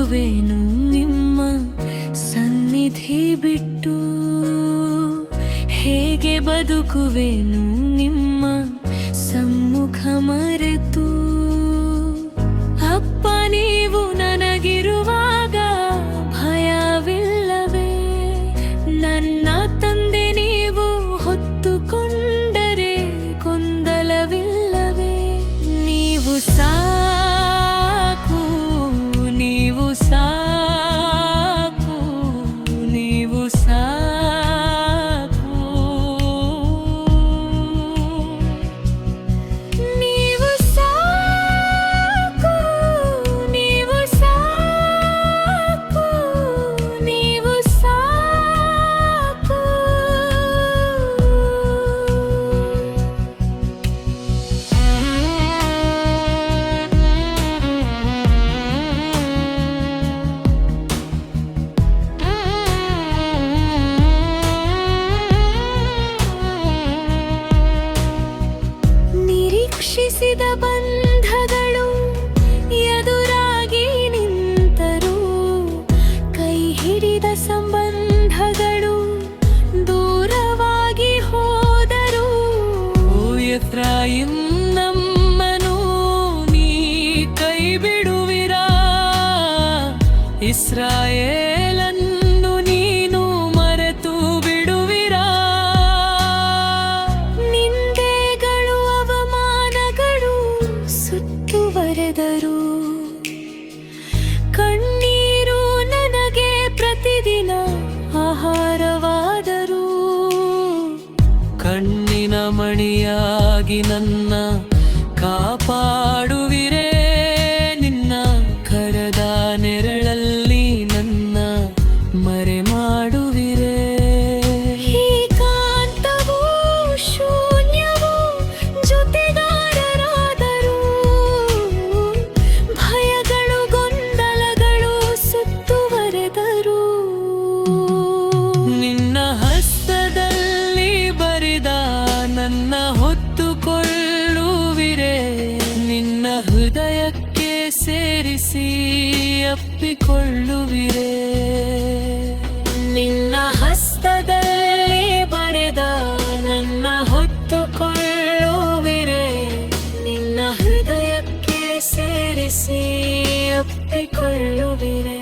ಬದುಕುವೆನು ನಿಮ್ಮ ಸನ್ನಿಧಿ ಬಿಟ್ಟು, ಹೇಗೆ ಬದುಕುವೆನು ನಿಮ್ಮ ಸಮ್ಮುಖ ಮರೆತು. ಅಪ್ಪ ನೀವು ನನಗಿರುವಾಗ ಭಯವಿಲ್ಲವೇ, ನನ್ನ ತಂದೆ ನೀವು ಹೊತ್ತುಕೊಂಡರೆ ಗೊಂದಲವಿಲ್ಲವೇ. ನೀವು ಸಾಕು, ನೀವು ಸಾಕು, ನೀವು ಸಾಕು, ನೀವು ಸಾಕು, ನೀವು ಸಾಕು, ನೀವು ಸಾಕು. ನಿರೀಕ್ಷಿಸಿದ ಬಂಧಗಳು ಎದುರಾಗಿ ನಿಂತರು, ಕೈ ಹಿಡಿದ ಸಂಬಂಧಗಳು ದೂರವಾಗಿ ಹೋದರು. ಓ ಎಫ್ರಾಯಿಮ್, ನಮ್ಮನು ನೀ ಕೈ ಬಿಡುವಿರಾ, ಇಸ್ರಾಯೇಲನ್ನು ನೀನು ಮರೆತು ಬಿಡುವಿರಾ. ನಿಂದೆಗಳು ಅವಮಾನಗಳು ಸುತ್ತುವರೆದರು, ಕಣ್ಣೀರು ನನಗೆ ಪ್ರತಿದಿನ ಆಹಾರವಾದರು. ಕಣ್ಣಿನ ಮಣಿಯಾಗಿ ನನ್ನ ಕಾಪಾಡುವಿರೇ, ನಿನ್ನ ಕರದ ನೆರಳಲ್ಲಿ ನನ್ನ ಮರೆ ಮಾಡುವಿರೇ. ಏಕಾಂತವೂ ಶೂನ್ಯವೂ ಜೊತೆಗಾರರಾದರು, ಭಯಗಳು ಗೊಂದಲಗಳು ಸುತ್ತುವರೆದರು. ನಿನ್ನ ಹಸ್ತದಲ್ಲಿ ಬರಿದ ನನ್ನ ಹೊತ್ತುಕೊಳ್ಳುವಿರೇ, ನಿನ್ನ ಹೃದಯಕ್ಕೆ ಸೇರಿಸಿ ಅಪ್ಪಿಕೊಳ್ಳುವಿರೇ. ನಿನ್ನ ಹಸ್ತದಲ್ಲಿ ಬರೆದ ನನ್ನ ಹೊತ್ತುಕೊಳ್ಳುವಿರೇ, ನಿನ್ನ ಹೃದಯಕ್ಕೆ ಸೇರಿಸಿ ಅಪ್ಪಿಕೊಳ್ಳುವಿರೇ.